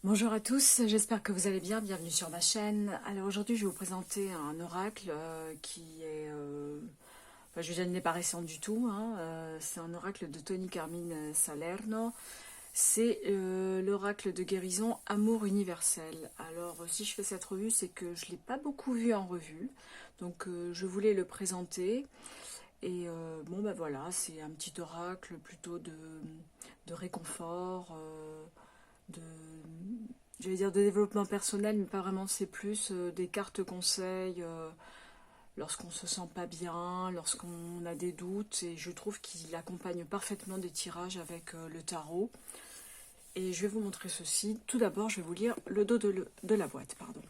Bonjour à tous, j'espère que vous allez bien, bienvenue sur ma chaîne. Alors aujourd'hui je vais vous présenter un oracle qui est... je n'ai pas récent du tout, hein, c'est un oracle de Tony Carmine Salerno. C'est l'oracle de guérison Amour universel. Alors si je fais cette revue, c'est que je ne l'ai pas beaucoup vu en revue, donc je voulais le présenter. Et bon ben voilà, c'est un petit oracle plutôt de réconfort, de, j'allais dire de développement personnel, mais pas vraiment, c'est plus des cartes conseils lorsqu'on se sent pas bien, lorsqu'on a des doutes, et je trouve qu'il accompagne parfaitement des tirages avec le tarot. Et je vais vous montrer ceci. Tout d'abord, je vais vous lire le dos de la boîte, pardon.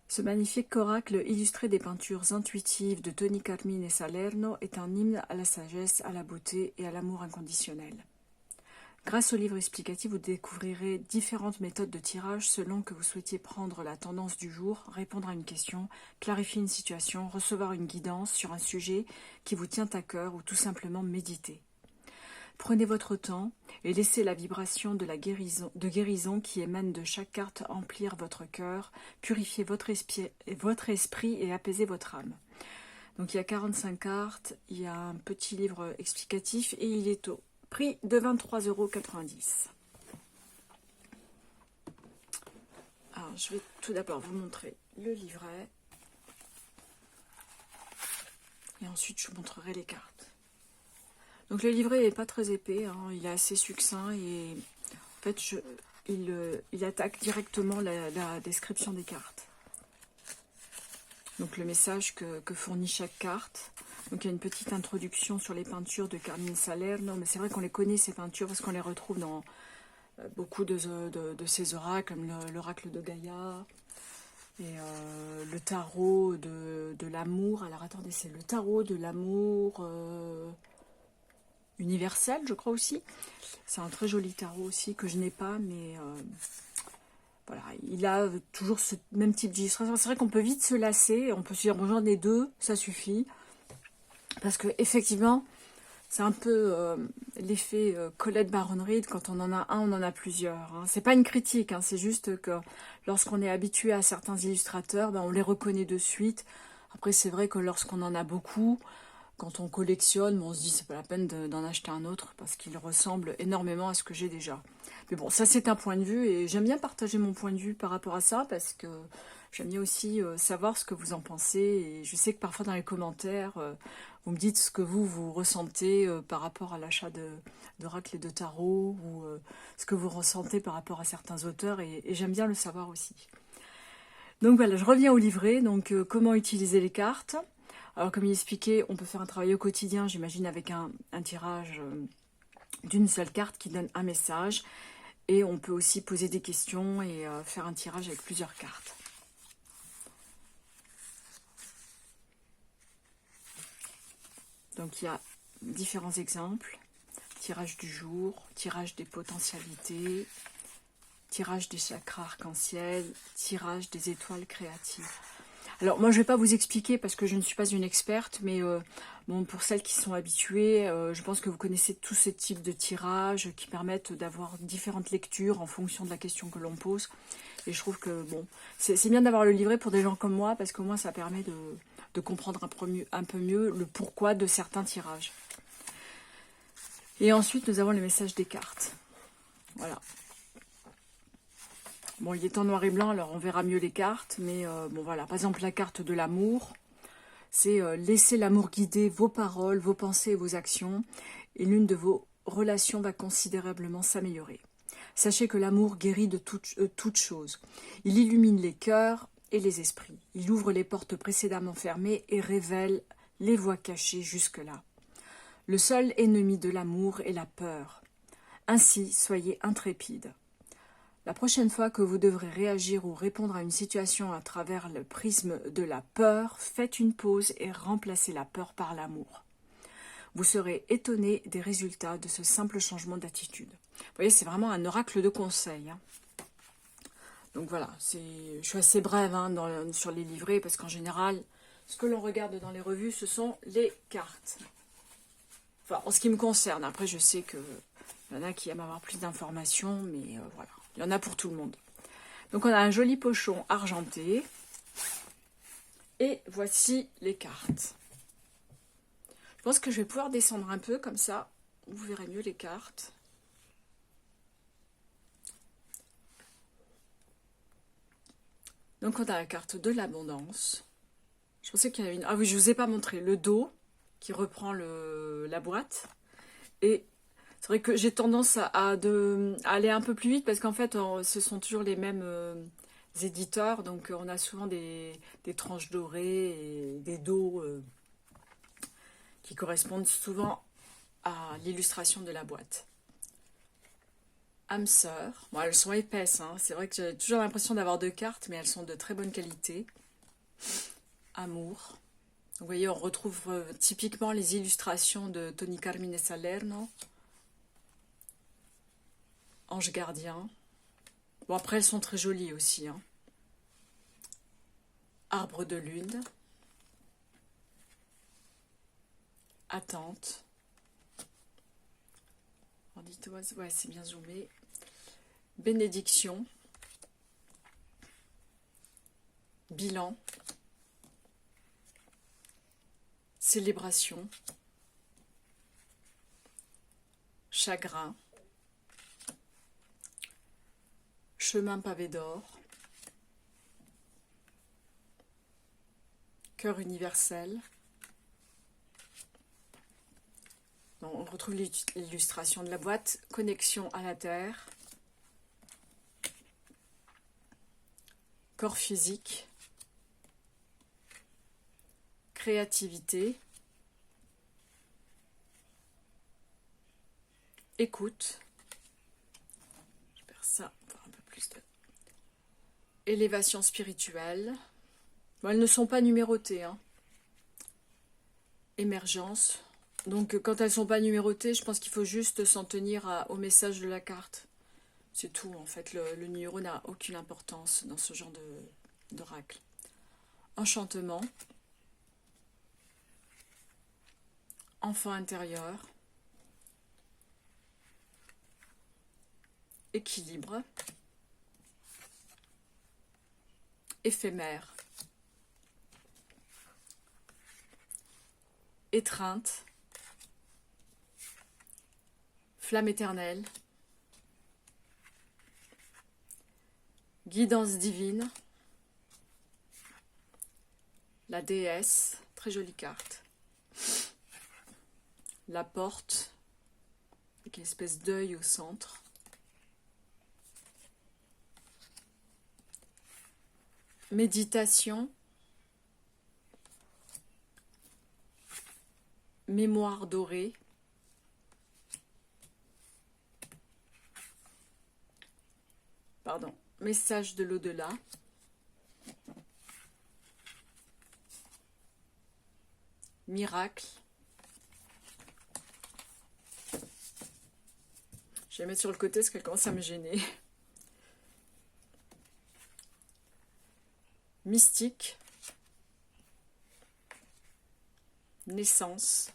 Ce magnifique oracle illustré des peintures intuitives de Tony Carmine Salerno est un hymne à la sagesse, à la beauté et à l'amour inconditionnel. Grâce au livre explicatif, vous découvrirez différentes méthodes de tirage selon que vous souhaitiez prendre la tendance du jour, répondre à une question, clarifier une situation, recevoir une guidance sur un sujet qui vous tient à cœur ou tout simplement méditer. Prenez votre temps et laissez la vibration de guérison qui émane de chaque carte emplir votre cœur, purifier votre esprit et apaiser votre âme. Donc il y a 45 cartes, il y a un petit livre explicatif et il est au prix de 23,90 €. Alors je vais tout d'abord vous montrer le livret et ensuite je vous montrerai les cartes. Donc le livret n'est pas très épais, hein, il est assez succinct et en fait il attaque directement la description des cartes. Donc le message que fournit chaque carte. Donc il y a une petite introduction sur les peintures de Carmine Salerno, mais c'est vrai qu'on les connaît ces peintures parce qu'on les retrouve dans beaucoup de ces oracles, comme l'oracle de Gaïa et le tarot de l'amour. Alors attendez, c'est le tarot de l'amour universel, je crois aussi. C'est un très joli tarot aussi que je n'ai pas, mais voilà, il a toujours ce même type d'illustration. C'est vrai qu'on peut vite se lasser, on peut se dire bon, j'en ai deux, ça suffit. Parce que effectivement, c'est un peu l'effet Colette Baron-Reid, quand on en a un, on en a plusieurs. Hein. C'est pas une critique, hein, c'est juste que lorsqu'on est habitué à certains illustrateurs, ben, on les reconnaît de suite. Après, c'est vrai que lorsqu'on en a beaucoup, quand on collectionne, on se dit c'est pas la peine d'en acheter un autre parce qu'il ressemble énormément à ce que j'ai déjà. Mais bon, ça c'est un point de vue et j'aime bien partager mon point de vue par rapport à ça parce que j'aime bien aussi savoir ce que vous en pensez. Et je sais que parfois dans les commentaires, vous me dites ce que vous ressentez par rapport à l'achat d'oracles et de tarot ou ce que vous ressentez par rapport à certains auteurs et j'aime bien le savoir aussi. Donc voilà, je reviens au livret. Donc comment utiliser les cartes. Alors comme il expliquait, on peut faire un travail au quotidien, j'imagine avec un tirage d'une seule carte qui donne un message. Et on peut aussi poser des questions et faire un tirage avec plusieurs cartes. Donc il y a différents exemples. Tirage du jour, tirage des potentialités, tirage des chakras arc-en-ciel, tirage des étoiles créatives. Alors moi je ne vais pas vous expliquer parce que je ne suis pas une experte, mais bon, pour celles qui sont habituées, je pense que vous connaissez tous ces types de tirages qui permettent d'avoir différentes lectures en fonction de la question que l'on pose. Et je trouve que bon, c'est bien d'avoir le livret pour des gens comme moi parce qu'au moins ça permet de comprendre un peu mieux le pourquoi de certains tirages. Et ensuite nous avons le message des cartes. Voilà. Bon, il est en noir et blanc, alors on verra mieux les cartes, mais bon voilà, par exemple la carte de l'amour, c'est laisser l'amour guider vos paroles, vos pensées et vos actions, et l'une de vos relations va considérablement s'améliorer. Sachez que l'amour guérit de toute chose. Il illumine les cœurs et les esprits. Il ouvre les portes précédemment fermées et révèle les voies cachées jusque-là. Le seul ennemi de l'amour est la peur. Ainsi, soyez intrépides. La prochaine fois que vous devrez réagir ou répondre à une situation à travers le prisme de la peur, faites une pause et remplacez la peur par l'amour. Vous serez étonné des résultats de ce simple changement d'attitude. Vous voyez, c'est vraiment un oracle de conseil. Hein. Donc voilà, je suis assez brève hein, sur les livrets parce qu'en général, ce que l'on regarde dans les revues, ce sont les cartes. Enfin, en ce qui me concerne. Après, je sais que Il y en a qui aiment avoir plus d'informations, mais voilà. Il y en a pour tout le monde. Donc on a un joli pochon argenté. Et voici les cartes. Je pense que je vais pouvoir descendre un peu, comme ça, vous verrez mieux les cartes. Donc on a la carte de l'abondance. Je pensais qu'il y en avait une. Ah oui, je ne vous ai pas montré le dos qui reprend la boîte. Et c'est vrai que j'ai tendance à aller un peu plus vite parce qu'en fait, ce sont toujours les mêmes éditeurs. Donc on a souvent des tranches dorées et des dos qui correspondent souvent à l'illustration de la boîte. Âme sœur. Bon, elles sont épaisses, hein. C'est vrai que j'ai toujours l'impression d'avoir deux cartes, mais elles sont de très bonne qualité. Amour. Donc, vous voyez, on retrouve typiquement les illustrations de Tony Carmine Salerno. Ange gardien. Bon, après, elles sont très jolies aussi, hein. Arbre de lune. Attente. Ouais, c'est bien zoomé. Bénédiction. Bilan. Célébration. Chagrin. Chemin pavé d'or. Cœur universel. Donc, on retrouve l'illustration de la boîte. Connexion à la terre. Corps physique. Créativité. Écoute. Je perds ça pour un peu plus de... Élévation spirituelle. Bon, elles ne sont pas numérotées, hein. Émergence. Donc quand elles ne sont pas numérotées, je pense qu'il faut juste s'en tenir au message de la carte. C'est tout, en fait. Le numéro n'a aucune importance dans ce genre d'oracle. Enchantement. Enfant intérieur. Équilibre. Éphémère. Étreinte. Flamme éternelle. Guidance divine. La déesse. Très jolie carte. La porte. Avec une espèce d'œil au centre. Méditation. Mémoire dorée. Pardon. Message de l'au-delà. Miracle. Je vais mettre sur le côté parce qu'elle commence à me gêner. Mystique. Naissance.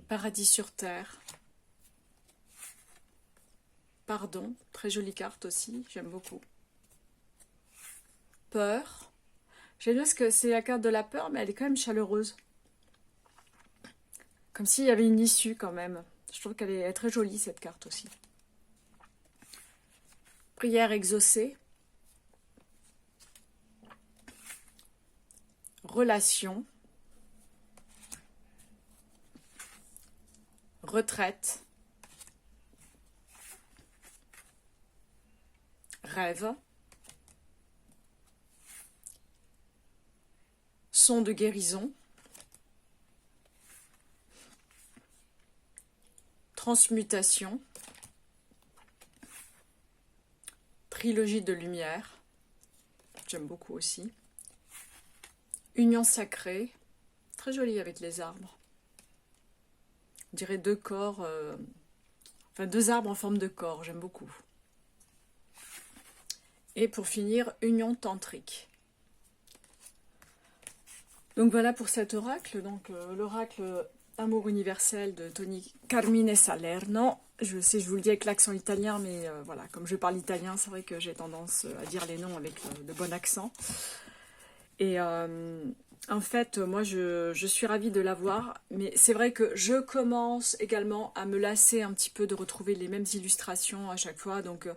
Paradis sur terre. Pardon, très jolie carte aussi, j'aime beaucoup. Peur. J'aime bien parce que c'est la carte de la peur, mais elle est quand même chaleureuse. Comme s'il y avait une issue quand même. Je trouve qu'elle est très jolie cette carte aussi. Prière exaucée. Relation. Retraite. Rêve. Son de guérison. Transmutation. Trilogie de lumière. J'aime beaucoup aussi. Union sacrée. Très jolie avec les arbres. On dirait deux corps, enfin deux arbres en forme de corps, j'aime beaucoup. Et pour finir, union tantrique. Donc voilà pour cet oracle. Donc l'oracle Amour universel de Tony Carmine Salerno. Je sais, je vous le dis avec l'accent italien, mais voilà, comme je parle italien, c'est vrai que j'ai tendance à dire les noms avec de bon accent. Et en fait, moi, je suis ravie de l'avoir, mais c'est vrai que je commence également à me lasser un petit peu de retrouver les mêmes illustrations à chaque fois, donc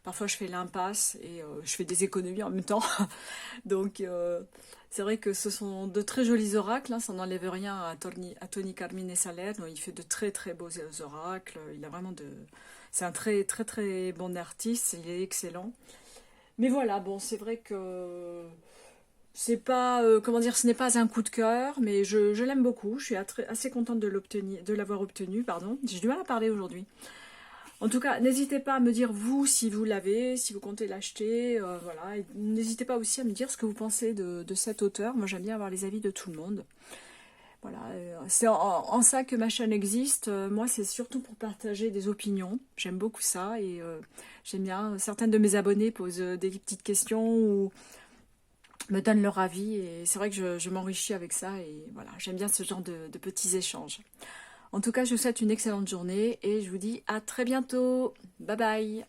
parfois je fais l'impasse et je fais des économies en même temps. Donc c'est vrai que ce sont de très jolis oracles, hein, ça n'enlève rien à Tony Carmine Salerno, il fait de très très beaux oracles, il a vraiment de... C'est un très très très bon artiste, il est excellent. Mais voilà, bon, c'est vrai que c'est pas, comment dire, ce n'est pas un coup de cœur, mais je l'aime beaucoup, je suis assez contente de l'obtenir, de l'avoir obtenu, pardon. J'ai du mal à parler aujourd'hui. En tout cas, n'hésitez pas à me dire vous si vous l'avez, si vous comptez l'acheter, voilà. N'hésitez pas aussi à me dire ce que vous pensez de cet auteur. Moi, j'aime bien avoir les avis de tout le monde. Voilà, c'est en ça que ma chaîne existe. Moi, c'est surtout pour partager des opinions. J'aime beaucoup ça et j'aime bien. Certaines de mes abonnés posent des petites questions ou me donnent leur avis et c'est vrai que je m'enrichis avec ça et voilà, j'aime bien ce genre de petits échanges. En tout cas, je vous souhaite une excellente journée et je vous dis à très bientôt. Bye bye.